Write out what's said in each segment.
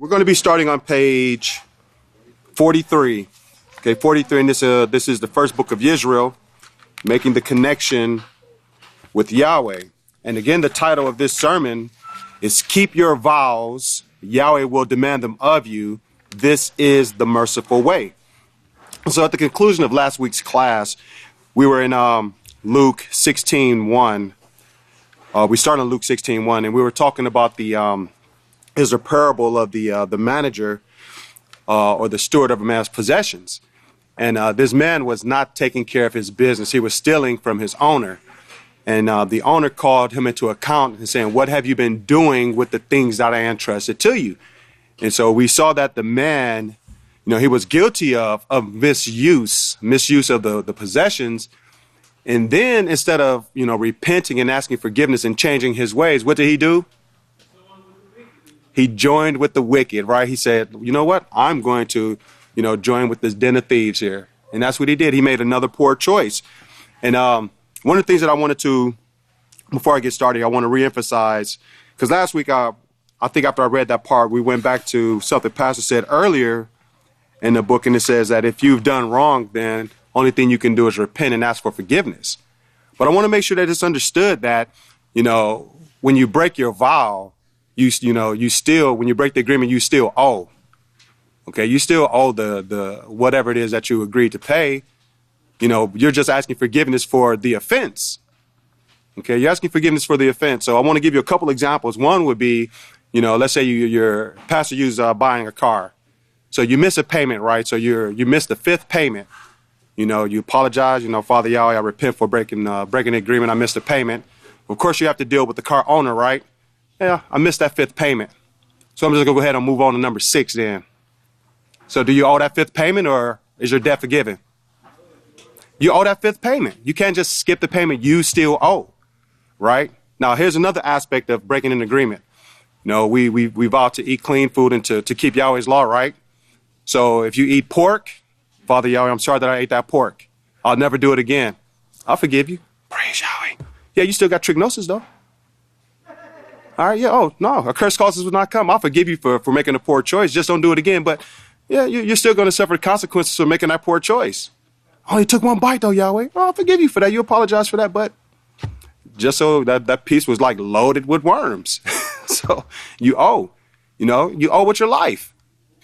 We're going to be starting on page 43. Okay, 43, and this is the first book of Yisrayl, making the connection with Yahweh. And again, the title of this sermon is Keep Your Vows, Yahweh Will Demand Them of You. This is the merciful way. So at the conclusion of last week's class, we were in Luke 16:1. We started in Luke 16:1, and we were talking about is a parable of the manager or the steward of a man's possessions. And this man was not taking care of his business. He was stealing from his owner. And the owner called him into account and saying, what have you been doing with the things that I entrusted to you? And so we saw that the man, he was guilty of misuse of the possessions. And then instead of, repenting and asking forgiveness and changing his ways, what did he do? He joined with the wicked, right? He said, you know what? I'm going to, join with this den of thieves here. And that's what he did. He made another poor choice. And one of the things that I wanted to, before I get started, I want to reemphasize, because last week, I think after I read that part, we went back to something Pastor said earlier in the book, and it says that if you've done wrong, then only thing you can do is repent and ask for forgiveness. But I want to make sure that it's understood that, when you break your vow, you still, when you break the agreement, you still owe. Okay, you still owe the whatever it is that you agreed to pay. You're just asking forgiveness for the offense. Okay, you're asking forgiveness for the offense. So I want to give you a couple examples. One would be, let's say your pastor used buying a car. So you miss a payment, right? So you missed the fifth payment. You apologize. Father Yahweh, I repent for breaking the agreement. I missed a payment. Of course, you have to deal with the car owner, right? Yeah, I missed that fifth payment. So I'm just going to go ahead and move on to number 6 then. So do you owe that fifth payment, or is your debt forgiven? You owe that fifth payment. You can't just skip the payment. You still owe, right? Now, here's another aspect of breaking an agreement. We vow to eat clean food and to keep Yahweh's law, right? So if you eat pork, Father Yahweh, I'm sorry that I ate that pork. I'll never do it again. I'll forgive you. Praise Yahweh. Yeah, you still got trichnosis, though. All right, yeah, oh, no, a curse causes will not come. I'll forgive you for making a poor choice. Just don't do it again. But, yeah, you're still going to suffer the consequences for making that poor choice. Oh, you took one bite, though, Yahweh. Oh, I'll forgive you for that. You apologize for that. But just so that piece was, like, loaded with worms. So you owe. You owe with your life.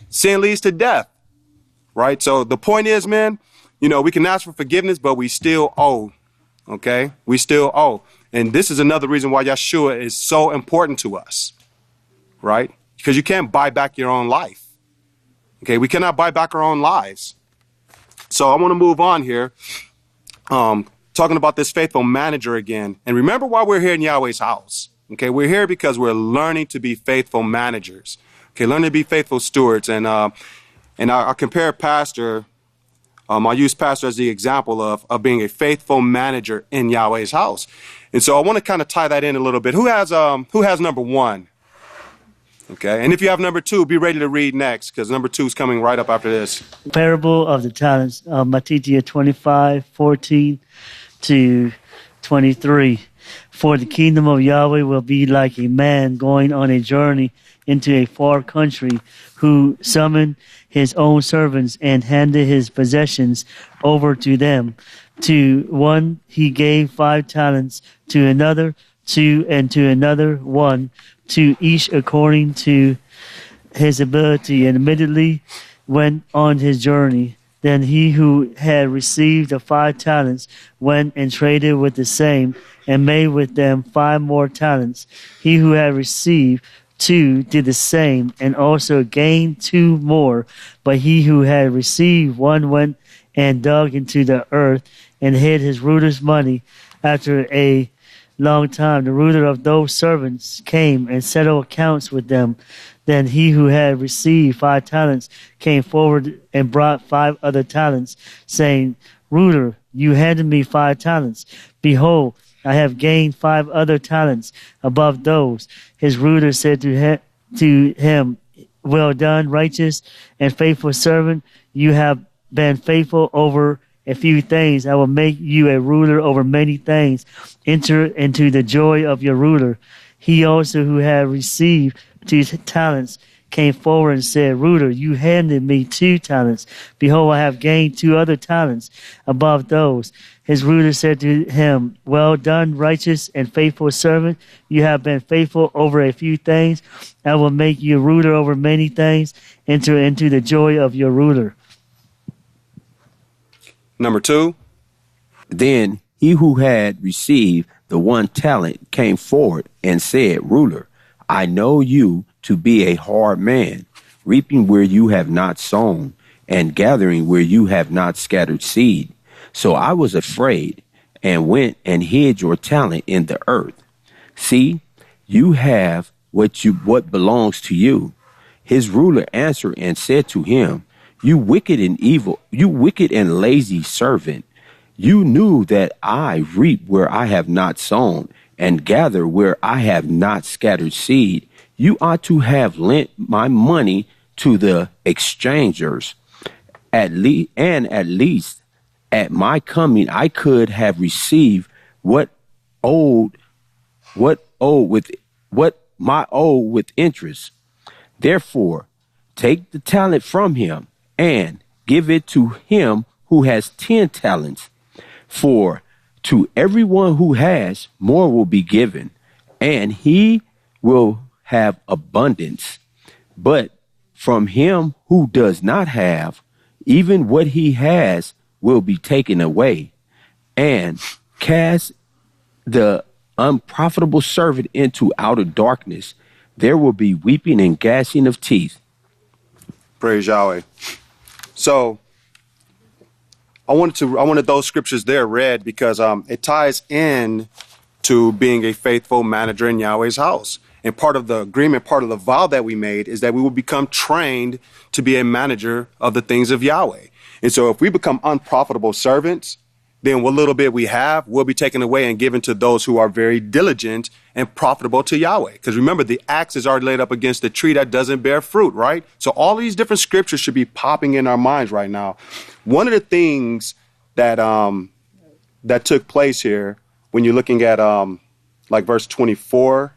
Sin leads to death, right? So the point is, man, we can ask for forgiveness, but we still owe, okay? We still owe. And this is another reason why Yeshua is so important to us, right? Because you can't buy back your own life, okay? We cannot buy back our own lives. So I want to move on here, talking about this faithful manager again. And remember why we're here in Yahweh's house, okay? We're here because we're learning to be faithful managers, okay? Learning to be faithful stewards. And I compare pastor, I'll use pastor as the example of being a faithful manager in Yahweh's house. And so I want to kind of tie that in a little bit. Who has number 1? Okay, and if you have number 2, be ready to read next, because number 2 is coming right up after this. Parable of the talents, Matthew 25:14 to 23. For the kingdom of Yahweh will be like a man going on a journey into a far country, who summoned his own servants and handed his possessions over to them. To one he gave 5 talents, to another 2, and to another 1, to each according to his ability, and immediately went on his journey. Then he who had received the 5 talents went and traded with the same, and made with them 5 more talents. He who had received 2 did the same, and also gained 2 more. But he who had received 1 went and dug into the earth and hid his ruler's money. After a long time, the ruler of those servants came and settled accounts with them. Then he who had received 5 talents came forward and brought 5 other talents, saying, Ruler, you handed me 5 talents. Behold, I have gained 5 other talents above those. His ruler said to him, Well done, righteous and faithful servant. You have been faithful over a few things. I will make you a ruler over many things. Enter into the joy of your ruler. He also who had received 2 talents came forward and said, Ruler, you handed me 2 talents. Behold, I have gained 2 other talents above those. His ruler said to him, Well done, righteous and faithful servant. You have been faithful over a few things. I will make you ruler over many things. Enter into the joy of your ruler. Number 2. Then he who had received the 1 talent came forward and said, Ruler, I know you to be a hard man, reaping where you have not sown, and gathering where you have not scattered seed. So I was afraid, and went and hid your talent in the earth. See, you have what belongs to you. His ruler answered and said to him, You wicked and lazy servant. You knew that I reap where I have not sown, and gather where I have not scattered seed. You ought to have lent my money to the exchangers. At least at my coming I could have received what my owed with interest. Therefore, take the talent from him and give it to him who has 10 talents. For to everyone who has, more will be given, and he will have abundance. But from him who does not have, even what he has will be taken away. And cast the unprofitable servant into outer darkness. There will be weeping and gnashing of teeth. Praise Yahweh. So I wanted those scriptures there read because it ties in to being a faithful manager in Yahweh's house. And part of the agreement, part of the vow that we made is that we will become trained to be a manager of the things of Yahweh. And so if we become unprofitable servants, then what little bit we have will be taken away and given to those who are very diligent and profitable to Yahweh. Because remember, the axe is already laid up against the tree that doesn't bear fruit, right? So all these different scriptures should be popping in our minds right now. One of the things that that took place here, when you're looking at like verse 24,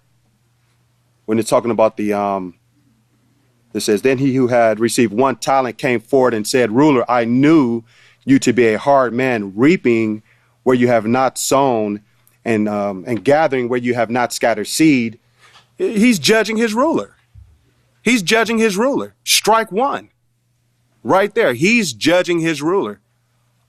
when it's talking about it says, Then he who had received 1 talent came forward and said, Ruler, I knew you to be a hard man, reaping where you have not sown, and gathering where you have not scattered seed. He's judging his ruler. He's judging his ruler. Strike 1. Right there. He's judging his ruler.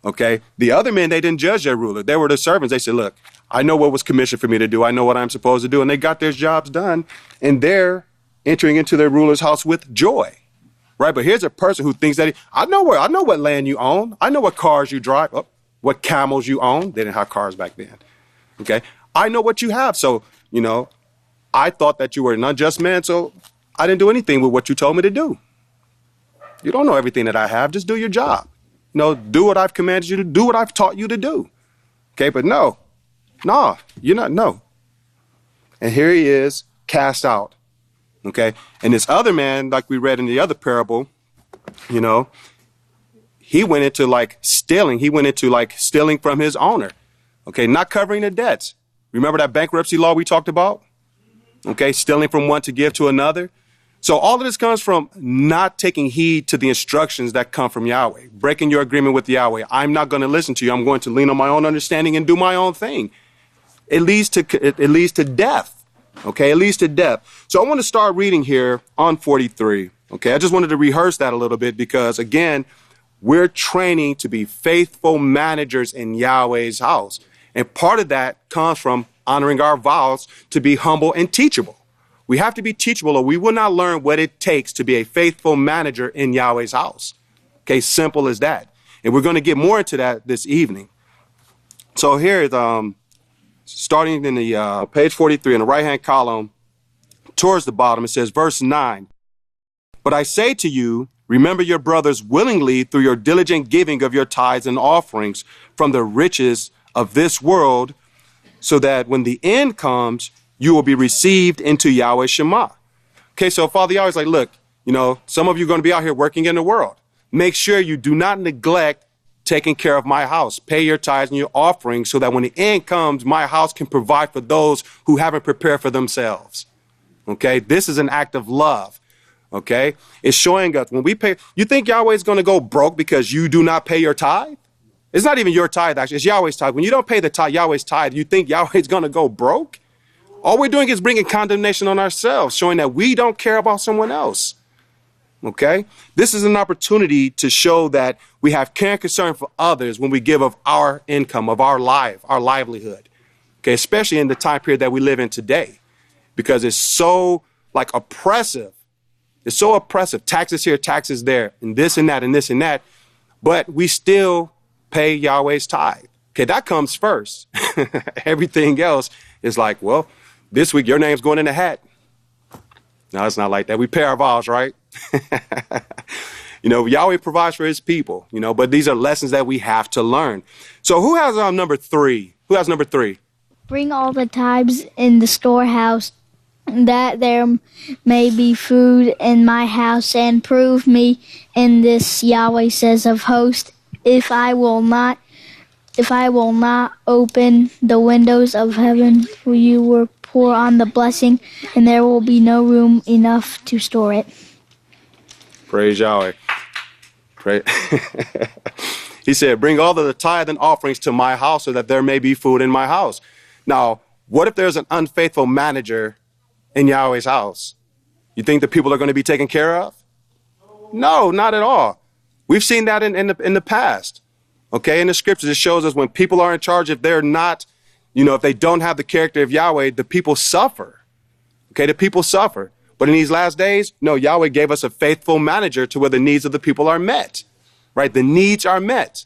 Okay. The other men, they didn't judge their ruler. They were the servants. They said, look, I know what was commissioned for me to do. I know what I'm supposed to do. And they got their jobs done. And they're entering into their ruler's house with joy. Right. But here's a person who thinks that I know what land you own. I know what cars you drive, what camels you own. They didn't have cars back then. OK, I know what you have. So, I thought that you were an unjust man. So I didn't do anything with what you told me to do. You don't know everything that I have. Just do your job. Do what I've commanded you to do, what I've taught you to do. OK, but no, you're not. No. And here he is cast out. OK, and this other man, like we read in the other parable, he went into stealing. He went into stealing from his owner. OK, not covering the debts. Remember that bankruptcy law we talked about? OK, stealing from one to give to another. So all of this comes from not taking heed to the instructions that come from Yahweh, breaking your agreement with Yahweh. I'm not going to listen to you. I'm going to lean on my own understanding and do my own thing. It leads to death. OK, it leads to death. So I want to start reading here on 43. OK, I just wanted to rehearse that a little bit because, again, we're training to be faithful managers in Yahweh's house. And part of that comes from honoring our vows to be humble and teachable. We have to be teachable or we will not learn what it takes to be a faithful manager in Yahweh's house. Okay, simple as that. And we're going to get more into that this evening. So here is starting in the page 43 in the right-hand column towards the bottom, it says verse 9. But I say to you, remember your brothers willingly through your diligent giving of your tithes and offerings from the riches of this world, so that when the end comes, you will be received into Yahweh Shema. Okay, so Father Yahweh's like, look, some of you are going to be out here working in the world. Make sure you do not neglect taking care of my house. Pay your tithes and your offerings so that when the end comes, my house can provide for those who haven't prepared for themselves. Okay, this is an act of love. Okay. It's showing us when we pay, you think Yahweh is going to go broke because you do not pay your tithe? It's not even your tithe, actually. It's Yahweh's tithe. When you don't pay the tithe, Yahweh's tithe, you think Yahweh is going to go broke? All we're doing is bringing condemnation on ourselves, showing that we don't care about someone else. Okay? This is an opportunity to show that we have care and concern for others when we give of our income, of our livelihood. Okay? Especially in the time period that we live in today, because it's so like oppressive. It's so oppressive. Taxes here, taxes there, and this and that and this and that. But we still pay Yahweh's tithe. Okay, that comes first. Everything else is like, well, this week your name's going in the hat. No, it's not like that. We pay our vows, right? Yahweh provides for his people, but these are lessons that we have to learn. So who has number 3? Who has number 3? Bring all the tithes in the storehouse, that there may be food in my house, and prove me in this, Yahweh says of hosts, if I will not open the windows of heaven for you will pour on the blessing, and there will be no room enough to store it. Praise Yahweh. He said, bring all of the tithe and offerings to my house so that there may be food in my house. Now, what if there's an unfaithful manager in Yahweh's house? You think the people are going to be taken care of? No, not at all. We've seen that in the past. Okay, in the scriptures, it shows us when people are in charge, if they're not, if they don't have the character of Yahweh, the people suffer. Okay, the people suffer. But in these last days, no, Yahweh gave us a faithful manager to where the needs of the people are met. Right? The needs are met.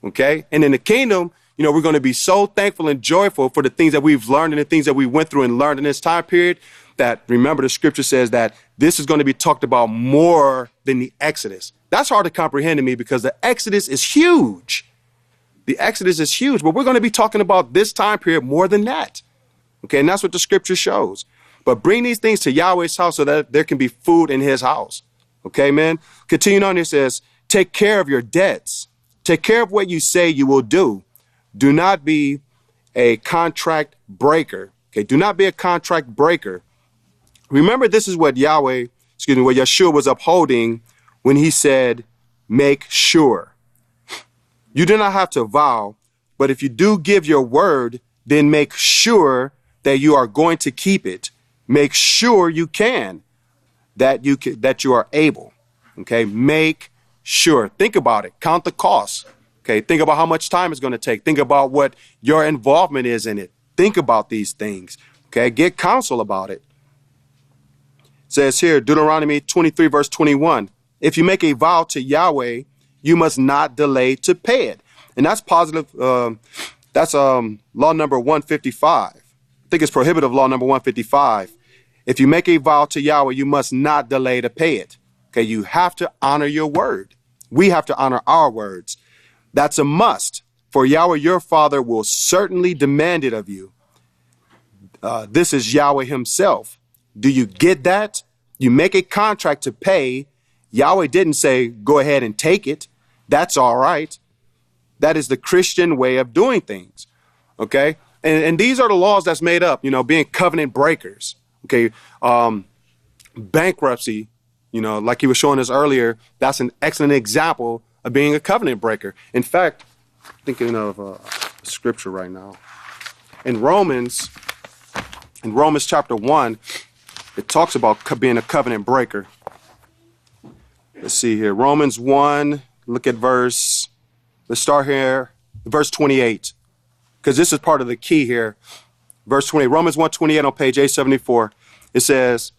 Okay, and in the kingdom, we're going to be so thankful and joyful for the things that we've learned and the things that we went through and learned in this time period, that, remember, the scripture says that this is going to be talked about more than the Exodus. That's hard to comprehend to me because the Exodus is huge. The Exodus is huge, but we're going to be talking about this time period more than that. Okay, and that's what the scripture shows. But bring these things to Yahweh's house so that there can be food in his house. Okay, man? Continuing on, it says, take care of your debts. Take care of what you say you will do. Do not be a contract breaker. Okay, do not be a contract breaker. Remember, this is what what Yeshua was upholding when he said, make sure. You do not have to vow, but if you do give your word, then make sure that you are going to keep it. Make sure you can, that you are able. Okay, make sure. Think about it. Count the costs. Okay, think about how much time it's going to take. Think about what your involvement is in it. Think about these things. Okay, get counsel about it. It says here, Deuteronomy 23, verse 21. If you make a vow to Yahweh, you must not delay to pay it. And that's positive. That's law number 155. I think it's prohibitive law number 155. If you make a vow to Yahweh, you must not delay to pay it. Okay, you have to honor your word. We have to honor our words. That's a must, for Yahweh your Father will certainly demand it of you. This is Yahweh himself. Do you get that? You make a contract to pay. Yahweh didn't say, go ahead and take it. That's all right. That is the Christian way of doing things. Okay. And these are the laws that's made up, being covenant breakers. Okay. Bankruptcy, like he was showing us earlier, that's an excellent example of being a covenant breaker. In fact, thinking of scripture right now. In Romans chapter 1, it talks about being a covenant breaker. Let's see here. Romans 1, look at let's start here, verse 28, because this is part of the key here. Verse 28, Romans 1:28 on page 874. It says,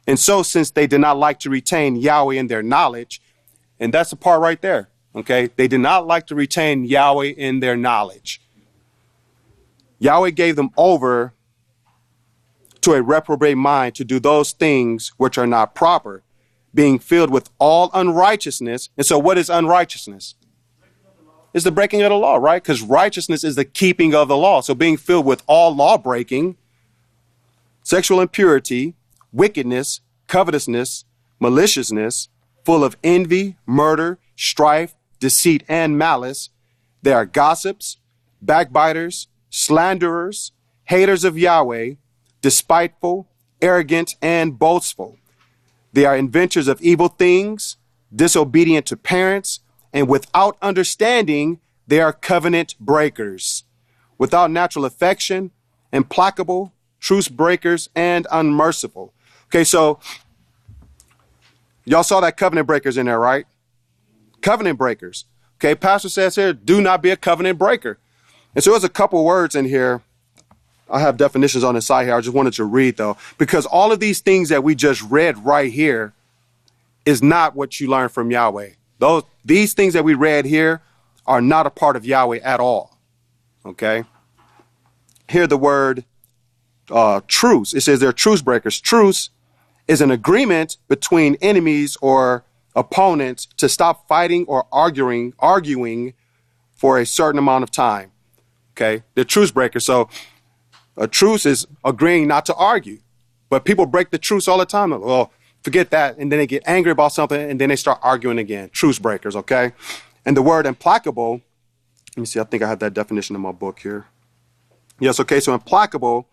and so since they did not like to retain Yahweh in their knowledge, and that's the part right there, okay? They did not like to retain Yahweh in their knowledge. Yahweh gave them over to a reprobate mind to do those things which are not proper, being filled with all unrighteousness. And so what is unrighteousness? It's the breaking of the law, right? Because righteousness is the keeping of the law. So being filled with all law breaking, sexual impurity, wickedness, covetousness, maliciousness, full of envy, murder, strife, deceit, and malice. They are gossips, backbiters, slanderers, haters of Yahweh, despiteful, arrogant, and boastful. They are inventors of evil things, disobedient to parents, and without understanding, they are covenant breakers. Without natural affection, implacable, truce breakers, and unmerciful. Okay, so y'all saw that covenant breakers in there, right? Covenant breakers. Okay, pastor says here, do not be a covenant breaker. And so there's a couple words in here. I have definitions on the side here. I just wanted to read, though, because all of these things that we just read right here is not what you learn from Yahweh. These things that we read here are not a part of Yahweh at all. Okay? Here the word truce. It says they're truce breakers. Truce is an agreement between enemies or opponents to stop fighting or arguing for a certain amount of time. Okay? They're truce breakers. So a truce is agreeing not to argue. But people break the truce all the time. Well, forget that. And then they get angry about something and then they start arguing again. Truce breakers, okay? And the word implacable, let me see, I think I have that definition in my book here. Yes, okay, so implacable,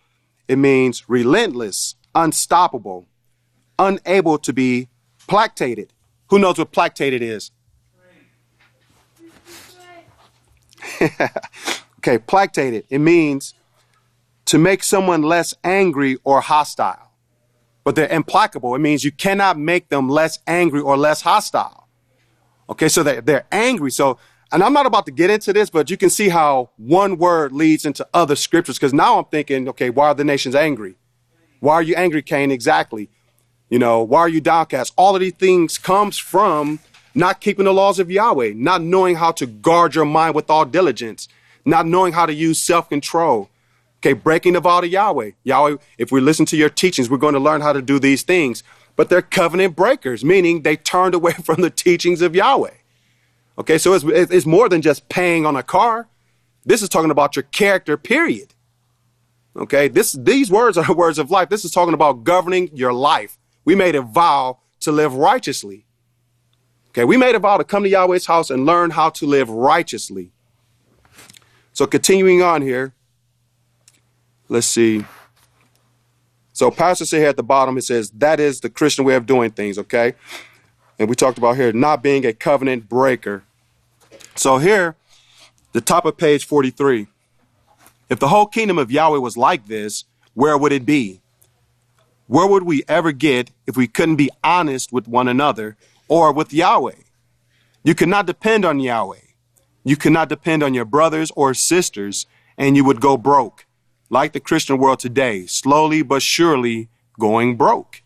it means relentless, unstoppable, unable to be plactated. Who knows what plactated is? Okay, plactated, it means to make someone less angry or hostile. But they're implacable. It means you cannot make them less angry or less hostile. Okay, so they're angry. So, and I'm not about to get into this, but you can see how one word leads into other scriptures. Because now I'm thinking, okay, why are the nations angry? Why are you angry, Cain? Exactly. You know, why are you downcast? All of these things comes from not keeping the laws of Yahweh, not knowing how to guard your mind with all diligence, not knowing how to use self-control. Okay, breaking the vow to Yahweh. Yahweh, if we listen to your teachings, we're going to learn how to do these things. But they're covenant breakers, meaning they turned away from the teachings of Yahweh. Okay, so it's more than just paying on a car. This is talking about your character, period. Okay, these words are words of life. This is talking about governing your life. We made a vow to live righteously. Okay, we made a vow to come to Yahweh's house and learn how to live righteously. So continuing on here. Let's see. So pastor said here at the bottom, it says, that is the Christian way of doing things, okay? And we talked about here not being a covenant breaker. So here, the top of page 43. If the whole kingdom of Yahweh was like this, where would it be? Where would we ever get if we couldn't be honest with one another or with Yahweh? You cannot depend on Yahweh. You cannot depend on your brothers or sisters, and you would go broke. Like the Christian world today, slowly but surely going broke.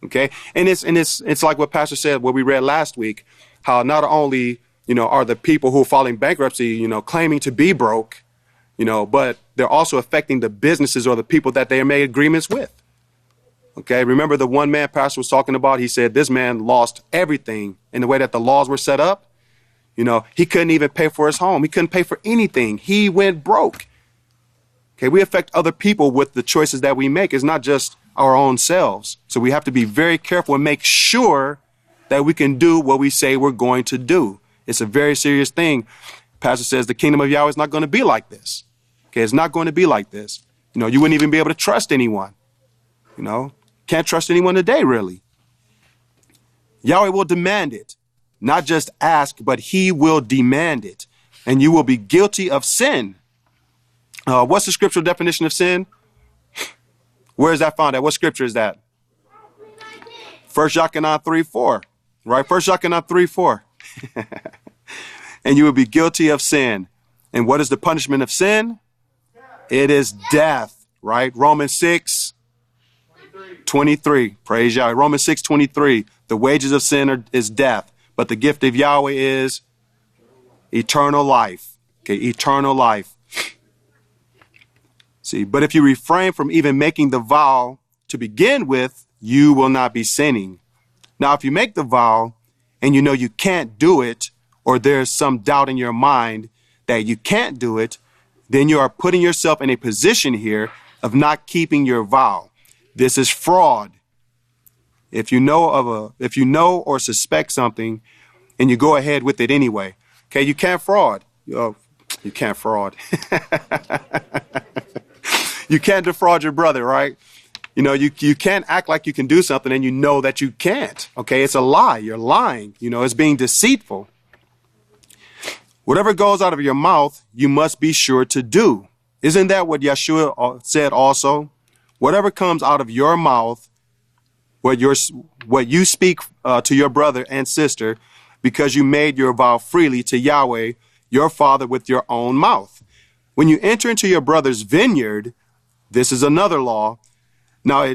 Okay, and it's like what Pastor said, what we read last week, how not only are the people who are filing bankruptcy, claiming to be broke, but they're also affecting the businesses or the people that they made agreements with. Okay, remember the one man Pastor was talking about? He said this man lost everything in the way that the laws were set up. He couldn't even pay for his home. He couldn't pay for anything. He went broke. Okay, we affect other people with the choices that we make. It's not just our own selves. So we have to be very careful and make sure that we can do what we say we're going to do. It's a very serious thing. Pastor says the kingdom of Yahweh is not going to be like this. Okay, it's not going to be like this. You wouldn't even be able to trust anyone. Can't trust anyone today, really. Yahweh will demand it. Not just ask, but he will demand it. And you will be guilty of sin. What's the scriptural definition of sin? Where is that found at? What scripture is that? 1 John 3:4, right? 1 John 3:4. And you will be guilty of sin. And what is the punishment of sin? It is death, right? Romans 6:23. Praise Yahweh. Romans 6:23. The wages of sin is death, but the gift of Yahweh is eternal life. Okay, eternal life. See, but if you refrain from even making the vow to begin with, you will not be sinning. Now, if you make the vow and you can't do it, or there's some doubt in your mind that you can't do it, then you are putting yourself in a position here of not keeping your vow. This is fraud. If you know or suspect something and you go ahead with it anyway, okay, you can't fraud. You can't fraud. You can't defraud your brother, right? You can't act like you can do something and you know that you can't. Okay, it's a lie. You're lying. It's being deceitful. Whatever goes out of your mouth, you must be sure to do. Isn't that what Yeshua said also? Whatever comes out of your mouth, what you speak to your brother and sister, because you made your vow freely to Yahweh, your Father, with your own mouth. When you enter into your brother's vineyard, this is another law. Now,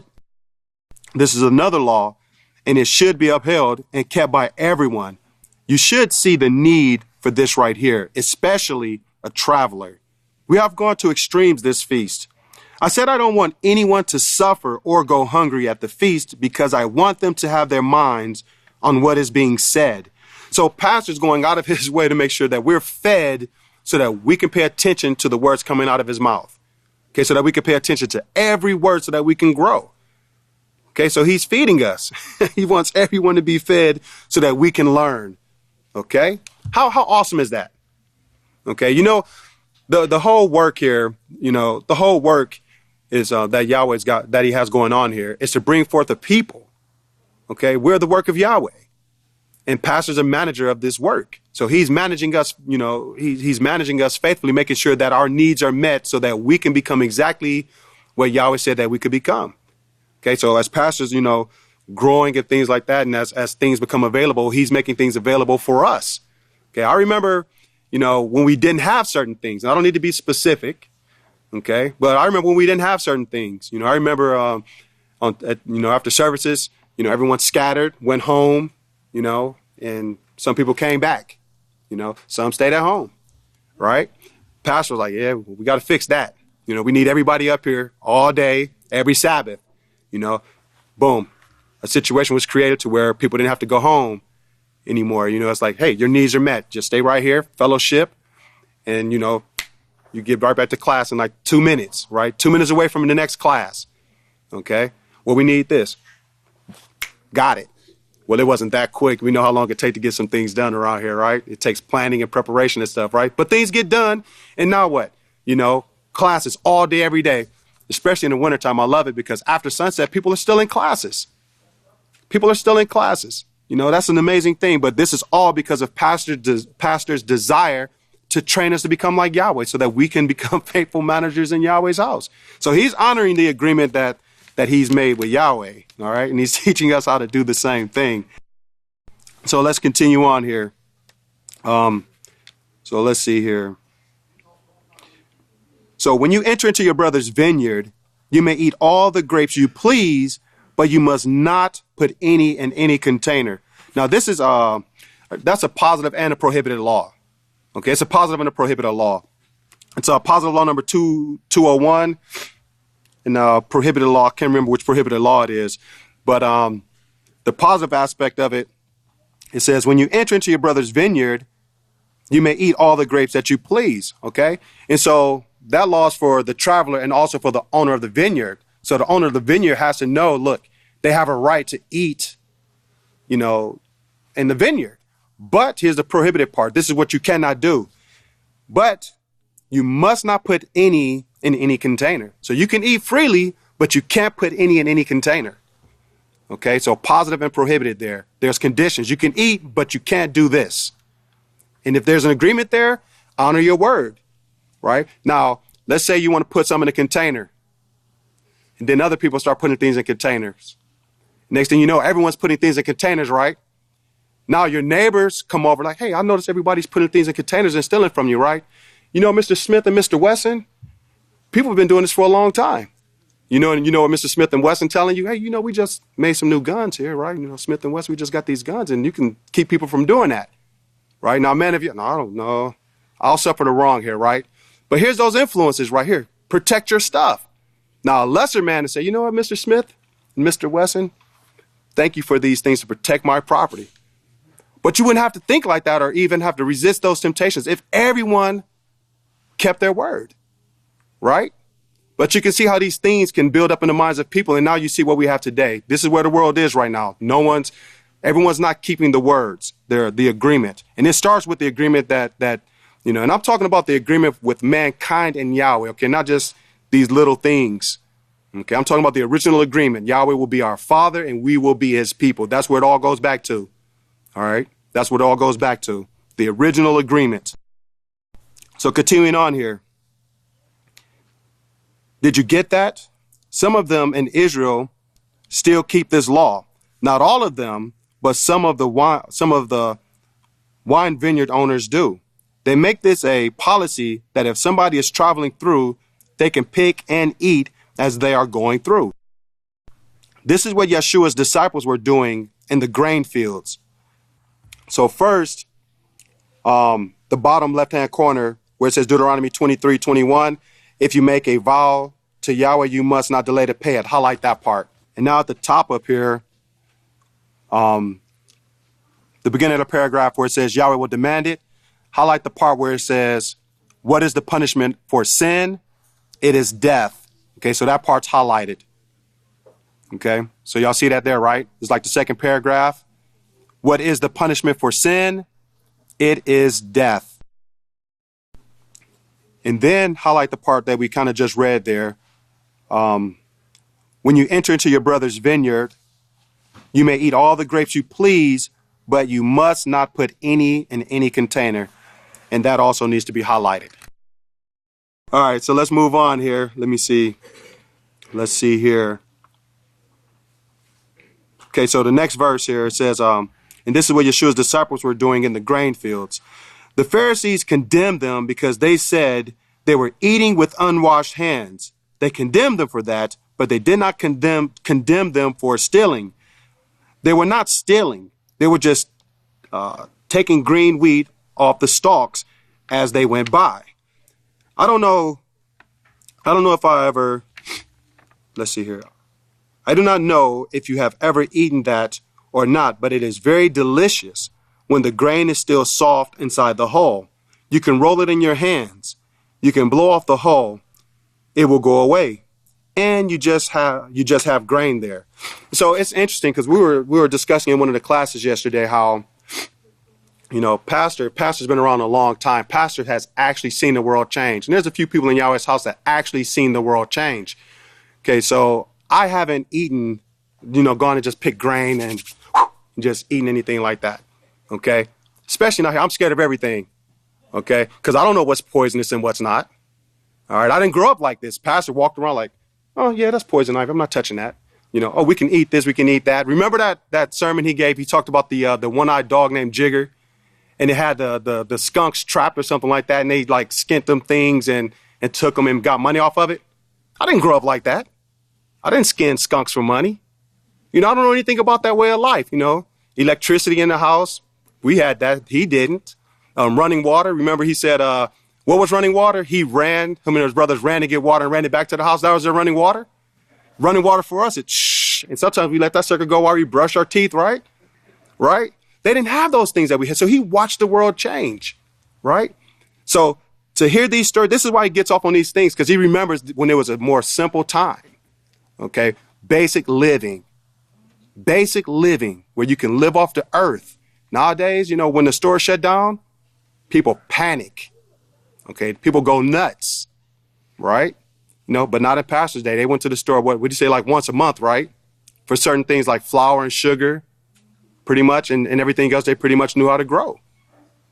this is another law, and it should be upheld and kept by everyone. You should see the need for this right here, especially a traveler. We have gone to extremes this feast. I said I don't want anyone to suffer or go hungry at the feast because I want them to have their minds on what is being said. So pastor's going out of his way to make sure that we're fed so that we can pay attention to the words coming out of his mouth. Okay, so that we can pay attention to every word so that we can grow. Okay, so he's feeding us. He wants everyone to be fed so that we can learn. Okay, how awesome is that? Okay, the whole work here, the whole work is that Yahweh's got, that he has going on here, is to bring forth a people. Okay, we're the work of Yahweh. And pastor's a manager of this work. So he's managing us, he's managing us faithfully, making sure that our needs are met so that we can become exactly what Yahweh said that we could become. Okay, so as pastors, growing and things like that, and as things become available, he's making things available for us. Okay, I remember, when we didn't have certain things, and I don't need to be specific, okay, but I remember when we didn't have certain things. I remember, after services, everyone scattered, went home, and some people came back, some stayed at home, right? Pastor was like, yeah, we got to fix that. We need everybody up here all day, every Sabbath, boom. A situation was created to where people didn't have to go home anymore. It's like, hey, your needs are met. Just stay right here, fellowship. And, you get right back to class in like 2 minutes, right? 2 minutes away from the next class. Okay. Well, we need this. Got it. Well, it wasn't that quick. We know how long it takes to get some things done around here, right? It takes planning and preparation and stuff, right? But things get done. And now what? Classes all day, every day, especially in the wintertime. I love it because after sunset, people are still in classes. People are still in classes. That's an amazing thing. But this is all because of pastor's desire to train us to become like Yahweh so that we can become faithful managers in Yahweh's house. So he's honoring the agreement that he's made with Yahweh, all right? And he's teaching us how to do the same thing. So let's continue on here. So let's see here. So when you enter into your brother's vineyard, you may eat all the grapes you please, but you must not put any in any container. Now, this is that's a positive and a prohibited law. Okay, it's a positive and a prohibited law. It's a positive law number 201. And prohibited law, I can't remember which prohibited law it is, but the positive aspect of it, it says, when you enter into your brother's vineyard, you may eat all the grapes that you please, okay? And so that law is for the traveler and also for the owner of the vineyard. So the owner of the vineyard has to know, look, they have a right to eat, in the vineyard. But here's the prohibited part. This is what you cannot do. But you must not put any in any container. So you can eat freely, but you can't put any in any container. Okay, so positive and prohibited there. There's conditions. You can eat, but you can't do this. And if there's an agreement there, honor your word, right? Now, let's say you want to put some in a container, and then other people start putting things in containers. Next thing you know, everyone's putting things in containers, right? Now your neighbors come over like, hey, I noticed everybody's putting things in containers and stealing from you, right? Mr. Smith and Mr. Wesson, people have been doing this for a long time. And you know what Mr. Smith and Wesson telling you? Hey, we just made some new guns here, right? Smith and Wesson, we just got these guns, and you can keep people from doing that, right? Now, man, no, I don't know. I'll suffer the wrong here, right? But here's those influences right here. Protect your stuff. Now, a lesser man to say, you know what, Mr. Smith and Mr. Wesson, thank you for these things to protect my property. But you wouldn't have to think like that or even have to resist those temptations if everyone kept their word, right? But you can see how these things can build up in the minds of people. And now you see what we have today. This is where the world is right now. Everyone's not keeping the words, the agreement. And it starts with the agreement that, and I'm talking about the agreement with mankind and Yahweh, okay? Not just these little things, Okay, I'm talking about the original agreement. Yahweh will be our father and we will be his people. That's where it all goes back to. All right, that's what it all goes back to. The original agreement. So continuing on here. Did you get that? Some of them in Israel still keep this law. Not all of them, but some of the wine vineyard owners do. They make this a policy that if somebody is traveling through, they can pick and eat as they are going through. This is what Yeshua's disciples were doing in the grain fields. So first, the bottom left-hand corner where it says Deuteronomy 23:21, if you make a vow to Yahweh, you must not delay to pay it. Highlight that part. And now at the top up here, the beginning of the paragraph where it says Yahweh will demand it, highlight the part where it says, what is the punishment for sin? It is death. Okay, so that part's highlighted. Okay, so y'all see that there, right? It's like the second paragraph. What is the punishment for sin? It is death. And then highlight the part that we kind of just read there. When you enter into your brother's vineyard, you may eat all the grapes you please, but you must not put any in any container. And that also needs to be highlighted. All right, so let's move on here. Let me see. Let's see here. Okay, so the next verse here, it says, and this is what Yeshua's disciples were doing in the grain fields. The Pharisees condemned them because they said they were eating with unwashed hands. They condemned them for that, but they did not condemn them for stealing. They were not stealing. They were just taking green wheat off the stalks as they went by. I don't know if I ever, let's see here. I do not know if you have ever eaten that or not, but it is very delicious when the grain is still soft inside the hull. You can roll it in your hands. You can blow off the hull. It will go away. And you just have grain there. So it's interesting because we were discussing in one of the classes yesterday how, you know, pastor's been around a long time. Pastor has actually seen the world change. And there's a few people in Yahweh's house that actually seen the world change. Okay, so I haven't eaten, gone and just picked grain and just eaten anything like that. Okay, especially not here. I'm scared of everything. Okay, because I don't know what's poisonous and what's not. All right, I didn't grow up like this. Pastor walked around like, oh yeah, that's poison ivy. I'm not touching that. Oh, we can eat this, we can eat that. Remember that sermon he gave? He talked about the one-eyed dog named Jigger, and it had the skunks trapped or something like that, and they like skinned them things and took them and got money off of it. I didn't grow up like that. I didn't skin skunks for money. I don't know anything about that way of life. Electricity in the house, we had that. He didn't. Running water. Remember, he said, what was running water? Him and his brothers ran to get water and ran it back to the house. That was their running water. Running water for us, and sometimes we let that sucker go while we brush our teeth, right? Right? They didn't have those things that we had. So he watched the world change, right? So to hear these stories, this is why he gets off on these things, because he remembers when it was a more simple time, okay? Basic living where you can live off the earth. Nowadays, when the store shut down, people panic, okay? People go nuts, right? But not in Pastor's day. They went to the store, what would you say, like once a month, right? For certain things like flour and sugar, pretty much, and everything else they pretty much knew how to grow.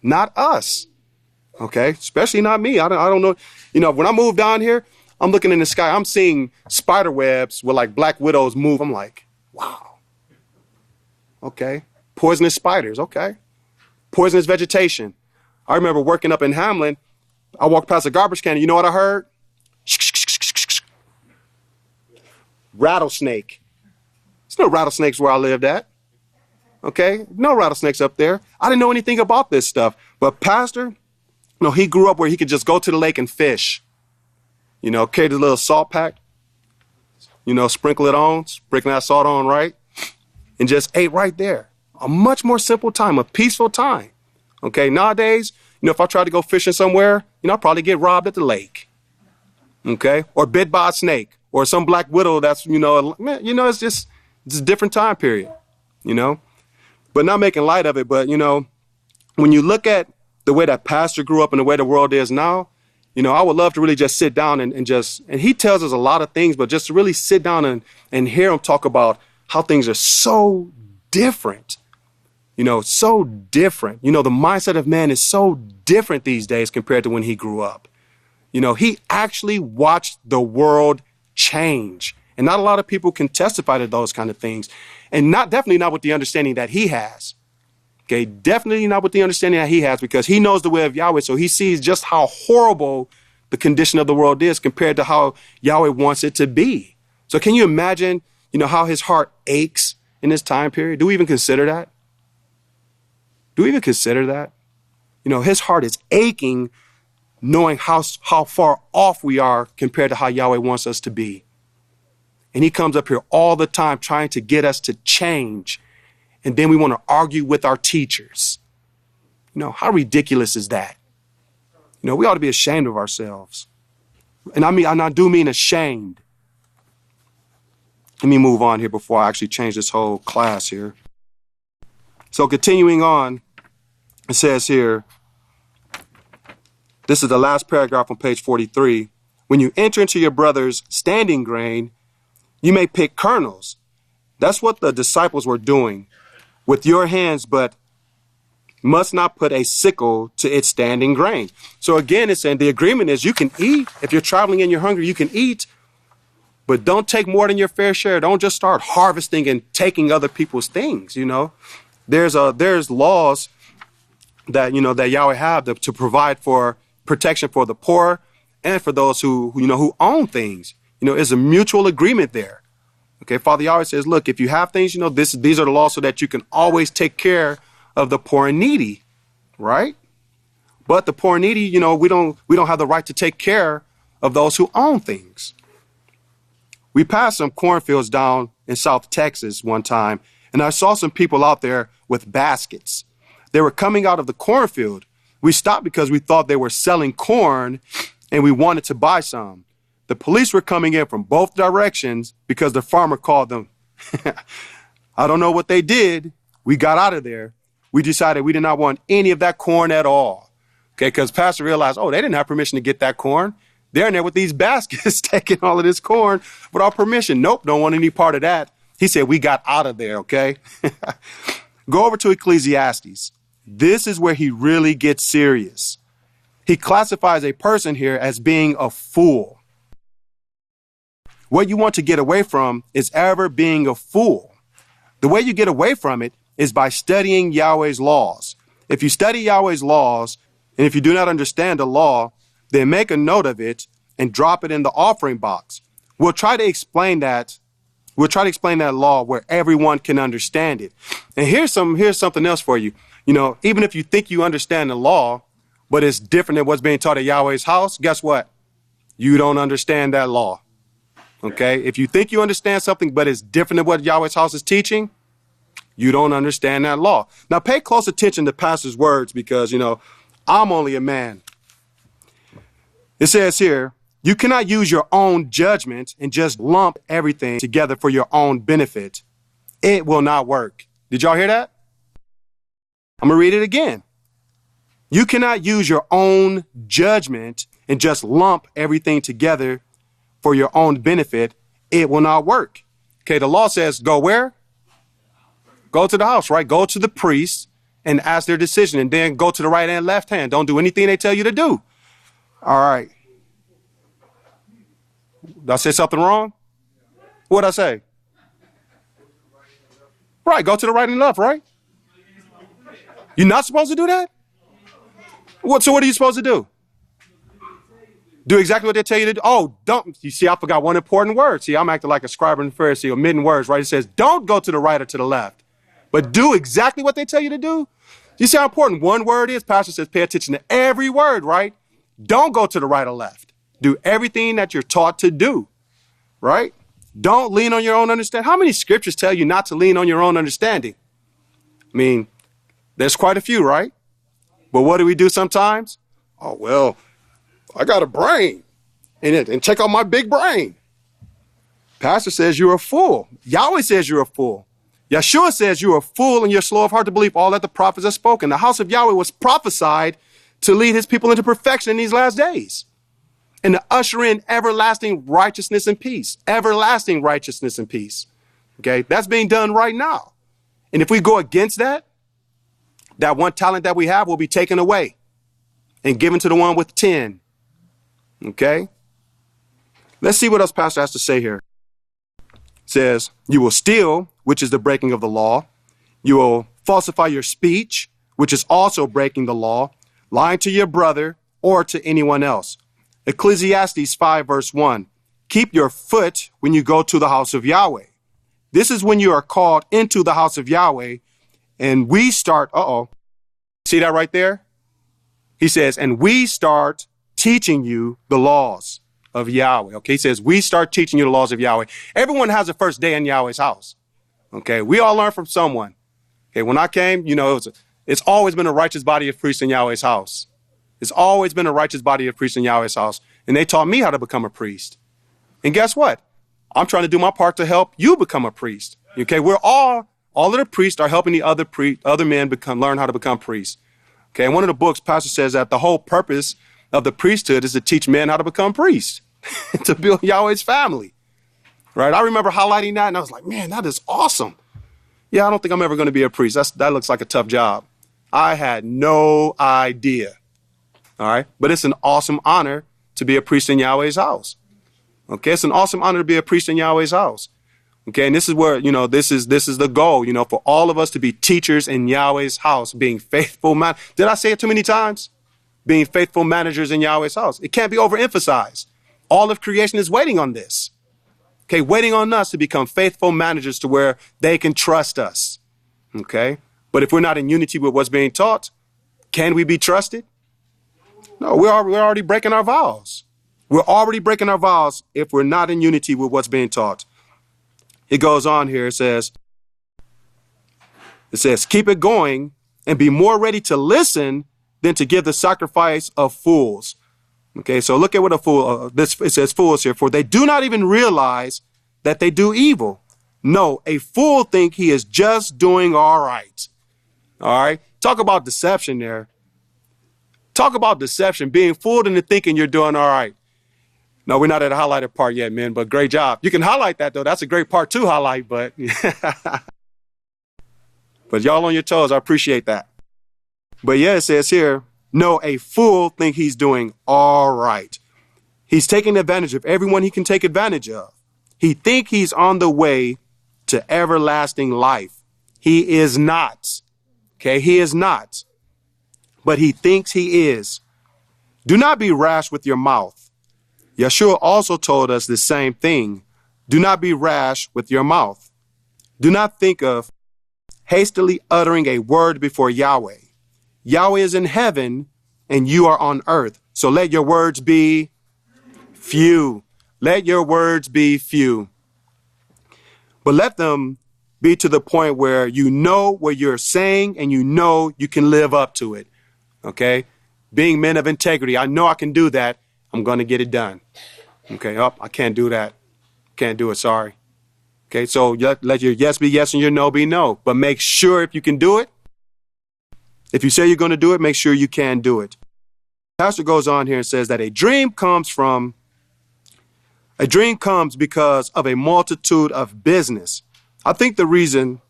Not us, okay? Especially not me. I don't know. When I moved down here, I'm looking in the sky. I'm seeing spider webs with like black widows move. I'm like, wow. Okay. Poisonous spiders, okay. Poisonous vegetation. I remember working up in Hamlin. I walked past a garbage can, and you know what I heard? Rattlesnake. There's no rattlesnakes where I lived at. Okay? No rattlesnakes up there. I didn't know anything about this stuff. But Pastor, he grew up where he could just go to the lake and fish. Carry the little salt pack. Sprinkle that salt on, right? And just ate right there. A much more simple time, a peaceful time. Okay? Nowadays, if I try to go fishing somewhere, I'll probably get robbed at the lake. Okay? Or bit by a snake. Or some black widow that's, it's just a different time period, But not making light of it, but, when you look at the way that Pastor grew up and the way the world is now, I would love to really just sit down and he tells us a lot of things, but just to really sit down and hear him talk about how things are so different, so different. The mindset of man is so different these days compared to when he grew up. He actually watched the world change. And not a lot of people can testify to those kind of things. And definitely not with the understanding that he has. Okay, definitely not with the understanding that he has, because he knows the way of Yahweh. So he sees just how horrible the condition of the world is compared to how Yahweh wants it to be. So can you imagine, how his heart aches in this time period? Do we even consider that? His heart is aching knowing how far off we are compared to how Yahweh wants us to be. And he comes up here all the time trying to get us to change. And then we want to argue with our teachers. How ridiculous is that? We ought to be ashamed of ourselves. And I do mean ashamed. Let me move on here before I actually change this whole class here. So continuing on, it says here, this is the last paragraph on page 43. When you enter into your brother's standing grain, you may pick kernels. That's what the disciples were doing with your hands, but must not put a sickle to its standing grain. So again, it's saying the agreement is you can eat. If you're traveling and you're hungry, you can eat, but don't take more than your fair share. Don't just start harvesting and taking other people's things. There's laws that, that Yahweh have to provide for protection for the poor and for those who own things. It's a mutual agreement there. Okay, Father Yahweh says, look, if you have things, these are the laws so that you can always take care of the poor and needy, right? But the poor and needy, we don't have the right to take care of those who own things. We passed some cornfields down in South Texas one time, and I saw some people out there with baskets. They were coming out of the cornfield. We stopped because we thought they were selling corn and we wanted to buy some. The police were coming in from both directions because the farmer called them. I don't know what they did. We got out of there. We decided we did not want any of that corn at all. Okay, because Pastor realized, they didn't have permission to get that corn. They're in there with these baskets taking all of this corn without permission. Nope, don't want any part of that. He said, we got out of there, okay? Go over to Ecclesiastes. This is where he really gets serious. He classifies a person here as being a fool. What you want to get away from is ever being a fool. The way you get away from it is by studying Yahweh's laws. If you study Yahweh's laws, and if you do not understand the law, then make a note of it and drop it in the offering box. We'll try to explain that law where everyone can understand it. And here's something else for you. Even if you think you understand the law, but it's different than what's being taught at Yahweh's house, guess what? You don't understand that law. Okay? If you think you understand something, but it's different than what Yahweh's house is teaching, you don't understand that law. Now pay close attention to Pastor's words because, I'm only a man. It says here, you cannot use your own judgment and just lump everything together for your own benefit. It will not work. Did y'all hear that? I'm going to read it again. You cannot use your own judgment and just lump everything together for your own benefit. It will not work. Okay, the law says go where? Go to the house, right? Go to the priest and ask their decision, and then go to the right and left hand. Don't do anything they tell you to do. All right. Did I say something wrong? What'd I say? Right, go to the right and left, right? You're not supposed to do that? So what are you supposed to do? Do exactly what they tell you to do? Oh, don't. You see, I forgot one important word. See, I'm acting like a scribe and Pharisee, omitting words, right? It says, don't go to the right or to the left, but do exactly what they tell you to do. You see how important one word is? Pastor says, pay attention to every word, right? Don't go to the right or left. Do everything that you're taught to do, right? Don't lean on your own understanding. How many scriptures tell you not to lean on your own understanding? I mean, there's quite a few, right? But what do we do sometimes? Oh, well, I got a brain and check out my big brain. Pastor says you're a fool. Yahweh says you're a fool. Yeshua says you're a fool and you're slow of heart to believe all that the prophets have spoken. The house of Yahweh was prophesied to lead his people into perfection in these last days. and to usher in everlasting righteousness and peace. Everlasting righteousness and peace. Okay, that's being done right now. And if we go against that, that one talent that we have will be taken away and given to the one with 10. Okay? Let's see what else Pastor has to say here. It says, you will steal, which is the breaking of the law. You will falsify your speech, which is also breaking the law, lying to your brother or to anyone else. Ecclesiastes 5 verse 1. Keep your foot when you go to the house of Yahweh. This is when you are called into the house of Yahweh, and we start, see that right there? He says, and we start teaching you the laws of Yahweh. Okay, he says, we start teaching you the laws of Yahweh. Everyone has a first day in Yahweh's house. Okay, we all learn from someone. Okay, when I came, it's always been a righteous body of priests in Yahweh's house. It's always been a righteous body of priests in Yahweh's house. And they taught me how to become a priest. And guess what? I'm trying to do my part to help you become a priest. Okay, we're all of the priests are helping the other men learn how to become priests. Okay, in one of the books, Pastor says that the whole purpose of the priesthood is to teach men how to become priests, to build Yahweh's family. Right? I remember highlighting that, and I was like, man, that is awesome. Yeah, I don't think I'm ever going to be a priest. That looks like a tough job. I had no idea. All right, but it's an awesome honor to be a priest in Yahweh's house. Okay, it's an awesome honor to be a priest in Yahweh's house. Okay, and this is where, this is the goal, for all of us to be teachers in Yahweh's house, being faithful. Did I say it too many times? Being faithful managers in Yahweh's house. It can't be overemphasized. All of creation is waiting on this. Okay, waiting on us to become faithful managers to where they can trust us. Okay, but if we're not in unity with what's being taught, can we be trusted? No, we're already breaking our vows. We're already breaking our vows if we're not in unity with what's being taught. It goes on here. It says, keep it going and be more ready to listen than to give the sacrifice of fools. Okay, so look at what a fool, it says fools here, for they do not even realize that they do evil. No, a fool think he is just doing all right. All right, talk about deception there. Talk about deception, being fooled into thinking you're doing all right. No, we're not at the highlighted part yet, men, but great job. You can highlight that, though. That's a great part to highlight, but but y'all on your toes. I appreciate that. But yeah, it says here, no, a fool think he's doing all right. He's taking advantage of everyone he can take advantage of. He think he's on the way to everlasting life. He is not. Okay, he is not. But he thinks he is. Do not be rash with your mouth. Yeshua also told us the same thing. Do not be rash with your mouth. Do not think of hastily uttering a word before Yahweh. Yahweh is in heaven and you are on earth. So let your words be few. Let your words be few. But let them be to the point where you know what you're saying and you know you can live up to it. Okay? Being men of integrity. I know I can do that. I'm going to get it done. Okay, I can't do that. Can't do it, sorry. Okay, so let your yes be yes and your no be no. But make sure if you can do it, if you say you're going to do it, make sure you can do it. Pastor goes on here and says that a dream comes because of a multitude of business. I think the reason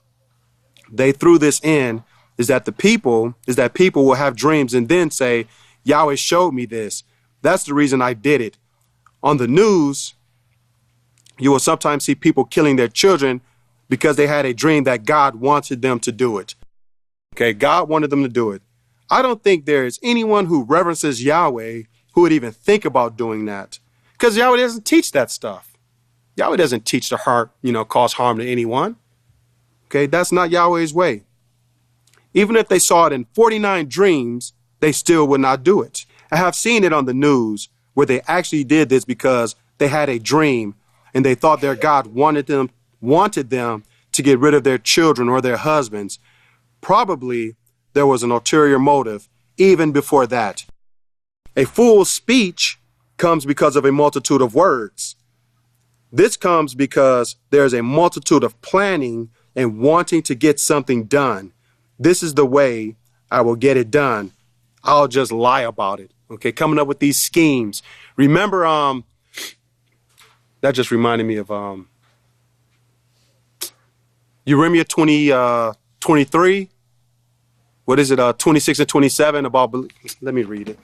they threw this in is that people will have dreams and then say, Yahweh showed me this. That's the reason I did it. On the news, you will sometimes see people killing their children because they had a dream that God wanted them to do it. Okay, God wanted them to do it. I don't think there is anyone who reverences Yahweh who would even think about doing that. Because Yahweh doesn't teach that stuff. Yahweh doesn't teach to hurt, cause harm to anyone. Okay, that's not Yahweh's way. Even if they saw it in 49 dreams, they still would not do it. I have seen it on the news where they actually did this because they had a dream and they thought their God wanted them to get rid of their children or their husbands. Probably there was an ulterior motive even before that. A fool's speech comes because of a multitude of words. This comes because there's a multitude of planning and wanting to get something done. This is the way I will get it done. I'll just lie about it. Okay, coming up with these schemes. Remember, that just reminded me of Jeremiah 23. What is it? 26 and 27 about. Let me read it.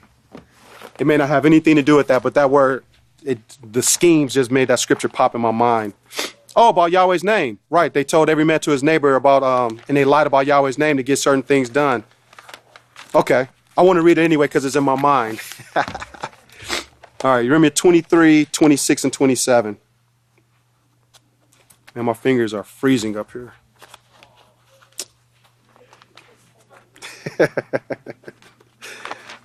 It may not have anything to do with that, but that word, the schemes just made that scripture pop in my mind. Oh, about Yahweh's name. Right. They told every man to his neighbor about, and they lied about Yahweh's name to get certain things done. Okay. I want to read it anyway because it's in my mind. All right. Jeremiah 23, 26, and 27. Man, my fingers are freezing up here.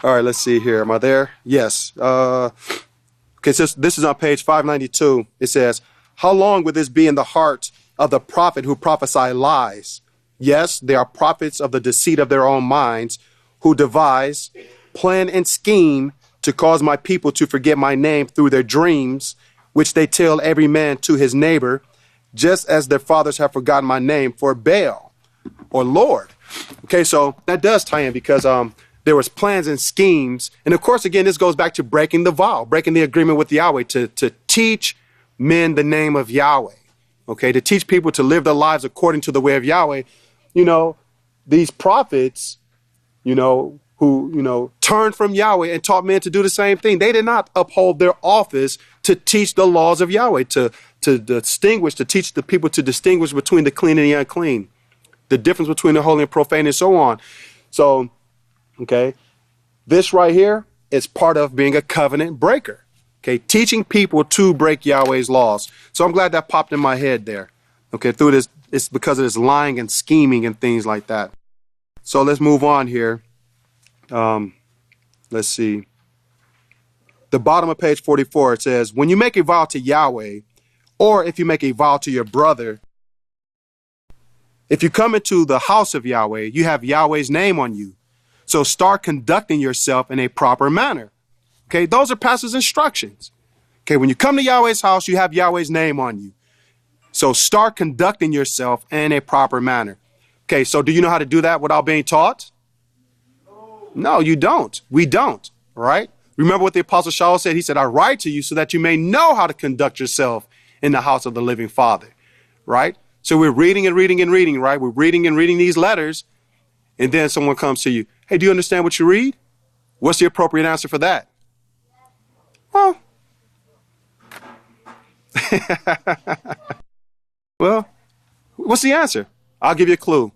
All right, let's see here. Am I there? Yes. Okay, so this is on page 592. It says, how long will this be in the heart of the prophet who prophesy lies? Yes, they are prophets of the deceit of their own minds, who devise, plan, and scheme to cause my people to forget my name through their dreams, which they tell every man to his neighbor, just as their fathers have forgotten my name for Baal or Lord. Okay, so that does tie in because there was plans and schemes. And of course, again, this goes back to breaking the vow, breaking the agreement with Yahweh to teach men the name of Yahweh. Okay, to teach people to live their lives according to the way of Yahweh. You know, these prophets, who, turned from Yahweh and taught men to do the same thing. They did not uphold their office to teach the laws of Yahweh, to teach the people to distinguish between the clean and the unclean, the difference between the holy and profane, and so on. So, okay, this right here is part of being a covenant breaker. Okay, teaching people to break Yahweh's laws. So I'm glad that popped in my head there. Okay, through this, it's because of this lying and scheming and things like that. So let's move on here. Let's see. The bottom of page 44, it says, when you make a vow to Yahweh, or if you make a vow to your brother, if you come into the house of Yahweh, you have Yahweh's name on you. So start conducting yourself in a proper manner. Okay, those are pastor's instructions. Okay, when you come to Yahweh's house, you have Yahweh's name on you. So start conducting yourself in a proper manner. Okay, so do you know how to do that without being taught? No, you don't. We don't, right? Remember what the Apostle Shaul said? He said, I write to you so that you may know how to conduct yourself in the house of the living Father, right? So we're reading and reading and reading, right? We're reading and reading these letters, and then someone comes to you. Hey, do you understand what you read? What's the appropriate answer for that? Well, well, what's the answer? I'll give you a clue.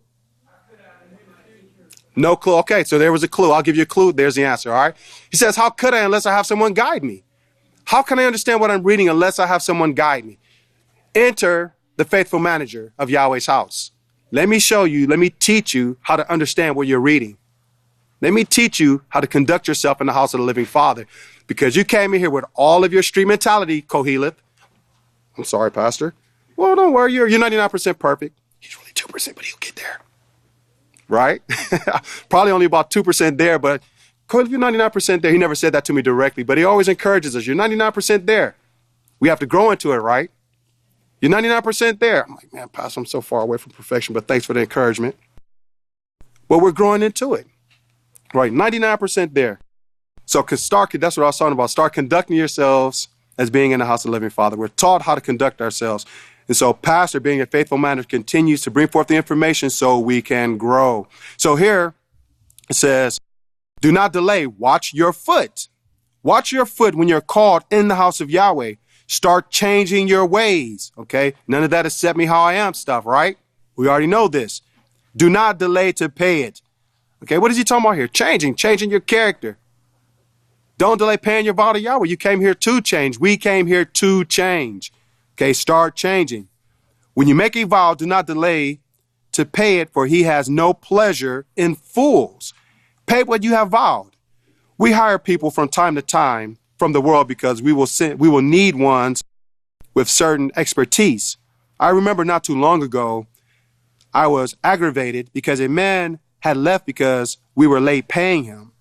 No clue. Okay, so there was a clue. I'll give you a clue. There's the answer, all right? He says, how could I unless I have someone guide me? How can I understand what I'm reading unless I have someone guide me? Enter the faithful manager of Yahweh's house. Let me show you, let me teach you how to understand what you're reading. Let me teach you how to conduct yourself in the house of the living Father. Because you came in here with all of your street mentality, Koheleth. I'm sorry, Pastor. Well, don't worry, you're 99% perfect. He's really 2%, but he'll get there. Right? Probably only about 2% there, but Koheleth, you're 99% there. He never said that to me directly, but he always encourages us. You're 99% there. We have to grow into it, right? You're 99% there. I'm like, man, Pastor, I'm so far away from perfection, but thanks for the encouragement. Well, we're growing into it. Right, 99% there. So that's what I was talking about. Start conducting yourselves as being in the house of the living Father. We're taught how to conduct ourselves. And so pastor, being a faithful man, continues to bring forth the information so we can grow. So here it says, do not delay. Watch your foot. Watch your foot when you're called in the house of Yahweh. Start changing your ways. Okay. None of that accept me how I am stuff, right? We already know this. Do not delay to pay it. Okay. What is he talking about here? Changing your character. Don't delay paying your vow to Yahweh. You came here to change. We came here to change. Okay, start changing. When you make a vow, do not delay to pay it, for he has no pleasure in fools. Pay what you have vowed. We hire people from time to time from the world because we will need ones with certain expertise. I remember not too long ago, I was aggravated because a man had left because we were late paying him.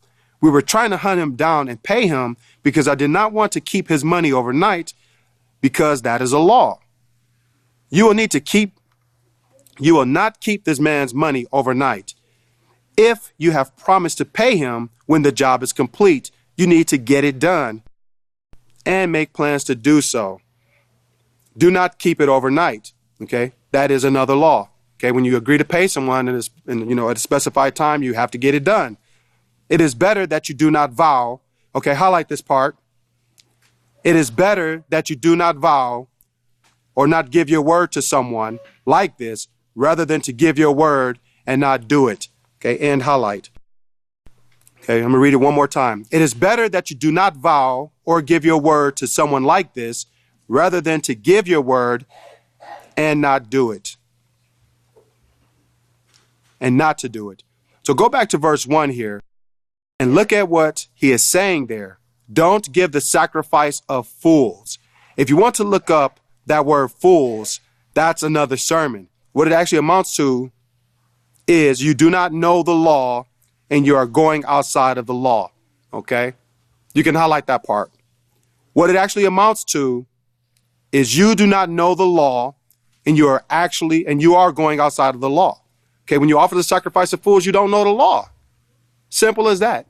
We were trying to hunt him down and pay him because I did not want to keep his money overnight, because that is a law. You will not keep this man's money overnight. If you have promised to pay him when the job is complete, you need to get it done and make plans to do so. Do not keep it overnight. Okay, that is another law. Okay, when you agree to pay someone at a specified time, you have to get it done. It is better that you do not vow. Okay, highlight this part. It is better that you do not vow or not give your word to someone like this, rather than to give your word and not do it. Okay, and highlight. Okay, I'm going to read it one more time. It is better that you do not vow or give your word to someone like this, rather than to give your word and not do it. And not to do it. So go back to verse 1 here and look at what he is saying there. Don't give the sacrifice of fools. If you want to look up that word fools, that's another sermon. What it actually amounts to is you do not know the law and you are going outside of the law. Okay? You can highlight that part. What it actually amounts to is you do not know the law and you are going outside of the law. Okay, when you offer the sacrifice of fools, you don't know the law. Simple as that.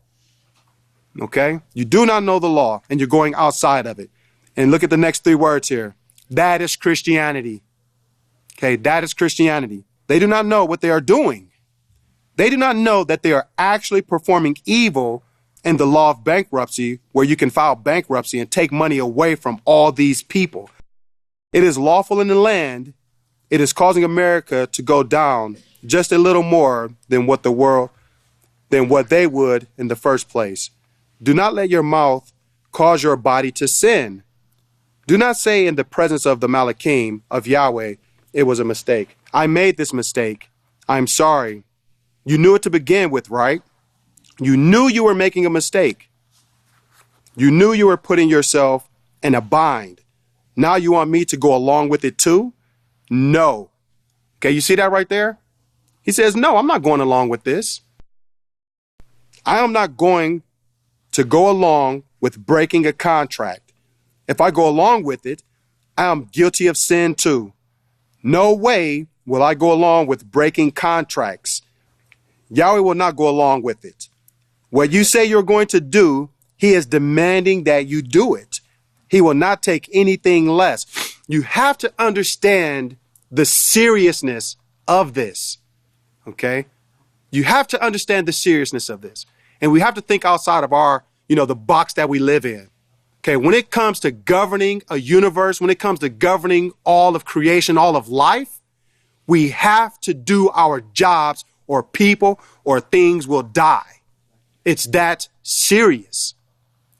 Okay, you do not know the law and you're going outside of it. And look at the next 3 words here. That is Christianity. Okay, that is Christianity. They do not know what they are doing. They do not know that they are actually performing evil in the law of bankruptcy, where you can file bankruptcy and take money away from all these people. It is lawful in the land. It is causing America to go down just a little more than what they would in the first place. Do not let your mouth cause your body to sin. Do not say in the presence of the Malachim of Yahweh, it was a mistake. I made this mistake. I'm sorry. You knew it to begin with, right? You knew you were making a mistake. You knew you were putting yourself in a bind. Now you want me to go along with it too? No. Okay, you see that right there? He says, no, I'm not going along with this. I am not going to go along with breaking a contract. If I go along with it, I am guilty of sin too. No way will I go along with breaking contracts. Yahweh will not go along with it. What you say you're going to do, he is demanding that you do it. He will not take anything less. You have to understand the seriousness of this. Okay? You have to understand the seriousness of this. And we have to think outside of our, the box that we live in. Okay, when it comes to governing a universe, when it comes to governing all of creation, all of life, we have to do our jobs or people or things will die. It's that serious.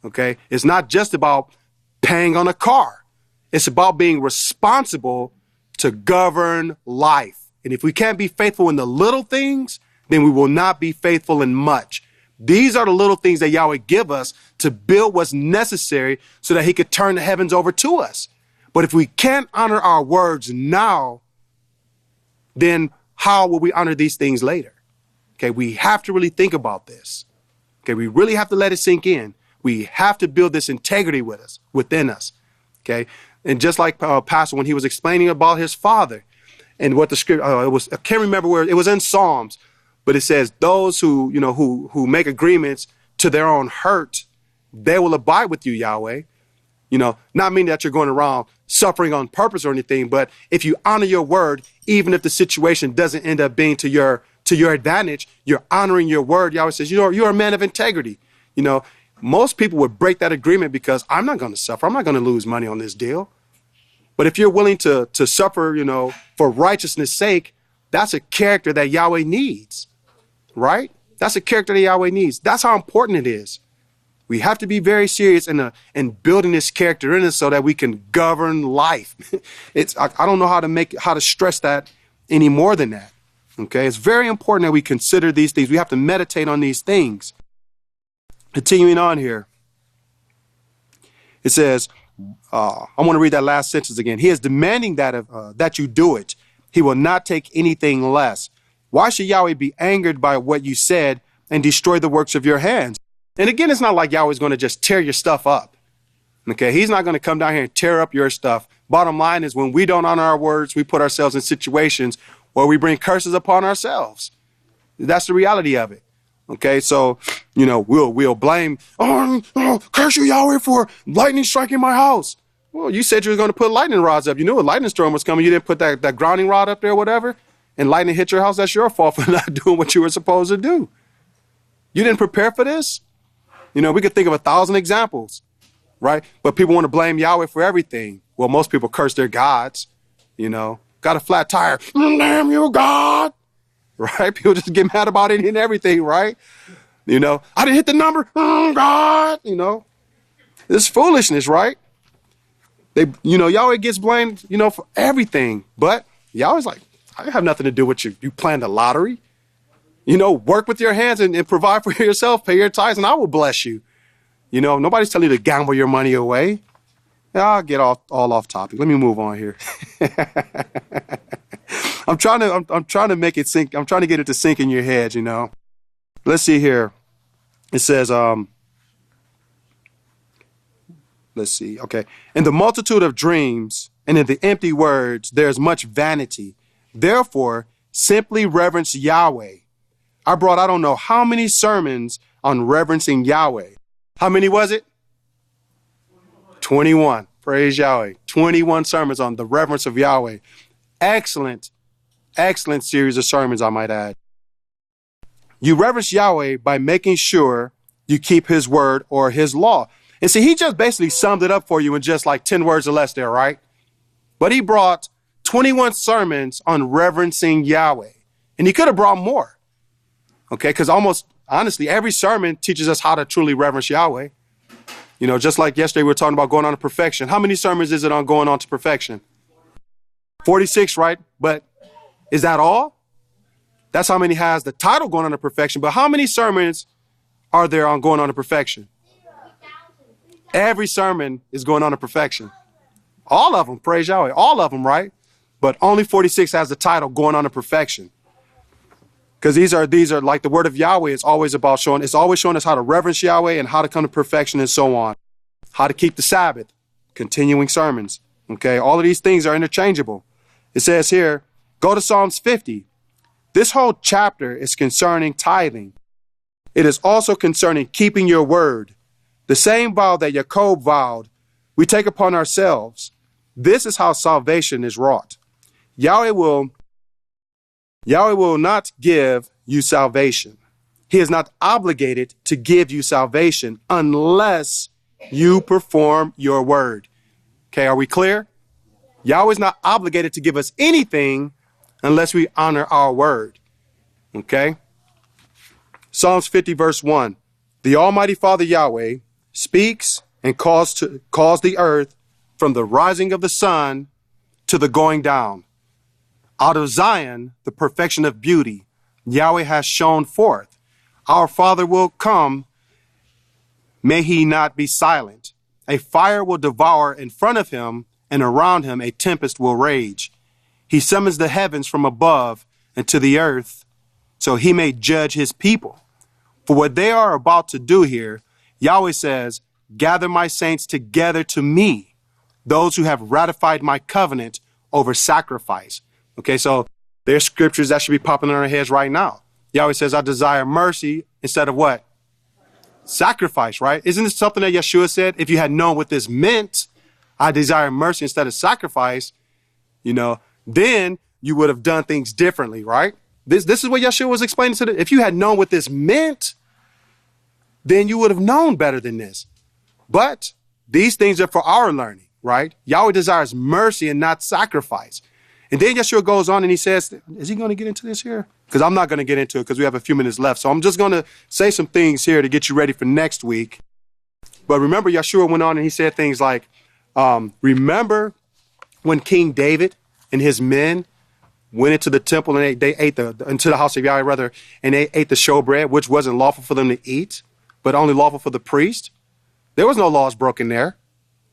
Okay, it's not just about paying on a car. It's about being responsible to govern life. And if we can't be faithful in the little things, then we will not be faithful in much. These are the little things that Yahweh give us to build what's necessary so that he could turn the heavens over to us. But if we can't honor our words now, then how will we honor these things later? Okay, we have to really think about this. Okay, we really have to let it sink in. We have to build this integrity within us. Okay, and just like Pastor, when he was explaining about his father and what the script, I can't remember where, it was in Psalms, but it says those who make agreements to their own hurt, they will abide with you, Yahweh. Not meaning that you're going around suffering on purpose or anything, but if you honor your word, even if the situation doesn't end up being to your advantage, you're honoring your word. Yahweh says, you're a man of integrity. Most people would break that agreement because I'm not going to suffer. I'm not going to lose money on this deal. But if you're willing to suffer, for righteousness' sake, that's a character that Yahweh needs, right? That's a character that Yahweh needs. That's how important it is. We have to be very serious in building this character in us so that we can govern life. I don't know how to stress that any more than that. Okay, it's very important that we consider these things. We have to meditate on these things. Continuing on here, it says, I want to read that last sentence again. He is demanding that you do it. He will not take anything less. Why should Yahweh be angered by what you said and destroy the works of your hands? And again, it's not like Yahweh's going to just tear your stuff up. Okay, he's not going to come down here and tear up your stuff. Bottom line is, when we don't honor our words, we put ourselves in situations where we bring curses upon ourselves. That's the reality of it. Okay, so, we'll blame, curse you, Yahweh, for lightning striking my house. Well, you said you were going to put lightning rods up. You knew a lightning storm was coming. You didn't put that grounding rod up there or whatever, and lightning hit your house. That's your fault for not doing what you were supposed to do. You didn't prepare for this? We could think of 1,000 examples, right? But people want to blame Yahweh for everything. Well, most people curse their gods, got a flat tire. Damn you, God. Right? People just get mad about it and everything, right? I didn't hit the number. God, this is foolishness, right? Yahweh gets blamed, for everything. But Yahweh's like, I have nothing to do with you. You planned the lottery. Work with your hands and provide for yourself, pay your tithes, and I will bless you. Nobody's telling you to gamble your money away. I'll get all off topic. Let me move on here. I'm trying to make it sink. I'm trying to get it to sink in your head, Let's see here. It says, let's see. Okay. In the multitude of dreams and in the empty words, there's much vanity. Therefore, simply reverence Yahweh. I brought, I don't know how many sermons on reverencing Yahweh. How many was it? 21. Praise Yahweh. 21 sermons on the reverence of Yahweh. Excellent series of sermons, I might add. You reverence Yahweh by making sure you keep his word or his law. And see, he just basically summed it up for you in just like 10 words or less there, right? But he brought 21 sermons on reverencing Yahweh. And he could have brought more. Okay, because almost, honestly, every sermon teaches us how to truly reverence Yahweh. Just like yesterday we were talking about going on to perfection. How many sermons is it on going on to perfection? 46, right? But is that all? That's how many has the title going on to perfection. But how many sermons are there on going on to perfection? Every sermon is going on to perfection. All of them, praise Yahweh. All of them, right? But only 46 has the title going on to perfection. Because these are like the word of Yahweh is always about showing, it's always showing us how to reverence Yahweh and how to come to perfection and so on. How to keep the Sabbath, continuing sermons. Okay, all of these things are interchangeable. It says here, go to Psalms 50. This whole chapter is concerning tithing. It is also concerning keeping your word. The same vow that Jacob vowed, we take upon ourselves. This is how salvation is wrought. Yahweh will not give you salvation. He is not obligated to give you salvation unless you perform your word. Okay, are we clear? Yahweh is not obligated to give us anything unless we honor our word. Okay? Psalms 50 verse 1. The Almighty Father Yahweh speaks and calls the earth from the rising of the sun to the going down. Out of Zion, the perfection of beauty, Yahweh has shone forth. Our Father will come. May he not be silent. A fire will devour in front of him, and around him a tempest will rage. He summons the heavens from above and to the earth, so he may judge his people. For what they are about to do here, Yahweh says, gather my saints together to me, those who have ratified my covenant over sacrifice. Okay, so there's scriptures that should be popping in our heads right now. Yahweh says, I desire mercy instead of what? Sacrifice, right? Isn't this something that Yeshua said? If you had known what this meant, I desire mercy instead of sacrifice, then you would have done things differently, right? This is what Yeshua was explaining to them. If you had known what this meant, then you would have known better than this. But these things are for our learning, right? Yahweh desires mercy and not sacrifice. And then Yeshua goes on and he says, is he going to get into this here? Because I'm not going to get into it because we have a few minutes left. So I'm just going to say some things here to get you ready for next week. But remember, Yeshua went on and he said things like, remember when King David and his men went into the temple and they ate into the house of Yahweh, rather, and they ate the showbread, which wasn't lawful for them to eat, but only lawful for the priest. There was no laws broken there,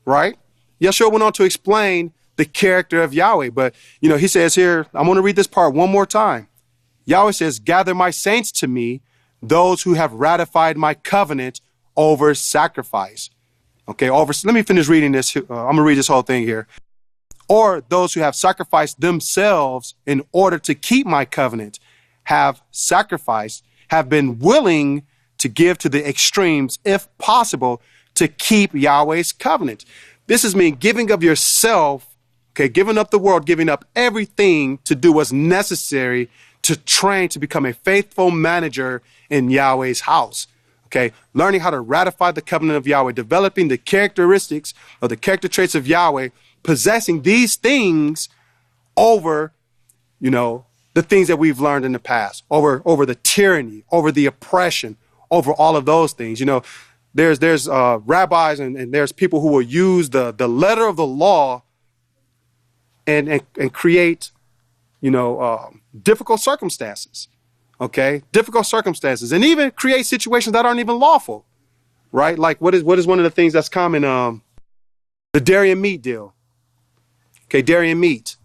right? Yeshua went on to explain the character of Yahweh. But, he says here, I'm going to read this part one more time. Yahweh says, gather my saints to me, those who have ratified my covenant over sacrifice. Okay, let me finish reading this. I'm going to read this whole thing here. Or those who have sacrificed themselves in order to keep my covenant have sacrificed. have been willing to give to the extremes, if possible, to keep Yahweh's covenant. This is mean giving of yourself, okay, giving up the world, giving up everything to do what's necessary to train to become a faithful manager in Yahweh's house. Okay, learning how to ratify the covenant of Yahweh, developing the characteristics or the character traits of Yahweh, possessing these things over, the things that we've learned in the past, over the tyranny, over the oppression, over all of those things. There's rabbis and there's people who will use the letter of the law and create, difficult circumstances. Okay, difficult circumstances, and even create situations that aren't even lawful, right? Like what is one of the things that's common? The dairy and meat deal. Okay, dairy and meat.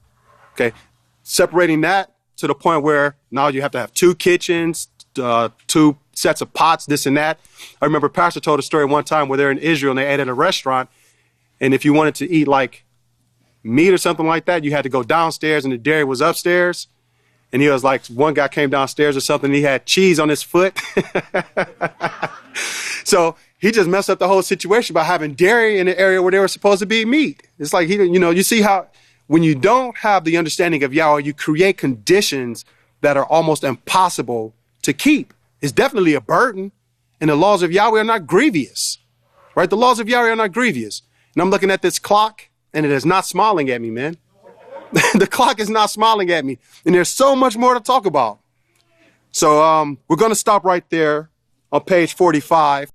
Okay, separating that to the point where now you have to have two kitchens, two sets of pots, this and that. I remember Pastor told a story one time where they're in Israel and they ate at a restaurant, and if you wanted to eat like meat or something like that, you had to go downstairs, and the dairy was upstairs. And he was like, one guy came downstairs or something, and he had cheese on his foot. So he just messed up the whole situation by having dairy in the area where they were supposed to be meat. It's like, you see how when you don't have the understanding of Yahweh, you create conditions that are almost impossible to keep. It's definitely a burden, and the laws of Yahweh are not grievous, right? The laws of Yahweh are not grievous. And I'm looking at this clock, and it is not smiling at me, man. The clock is not smiling at me, and there's so much more to talk about. So we're going to stop right there on page 45.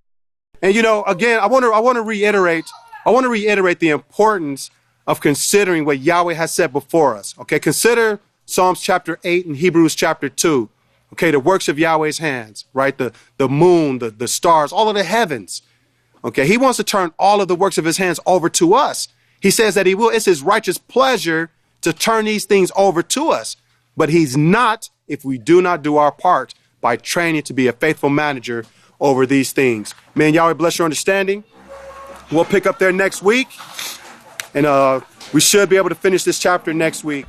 And again, I want to reiterate the importance of considering what Yahweh has set before us. Okay, consider Psalms chapter 8 and Hebrews chapter 2. Okay, the works of Yahweh's hands, right? The moon, the stars, all of the heavens. Okay, he wants to turn all of the works of his hands over to us. He says that he will. It's his righteous pleasure to turn these things over to us. But he's not if we do not do our part by training to be a faithful manager over these things. Man, Yahweh bless your understanding. We'll pick up there next week. And we should be able to finish this chapter next week.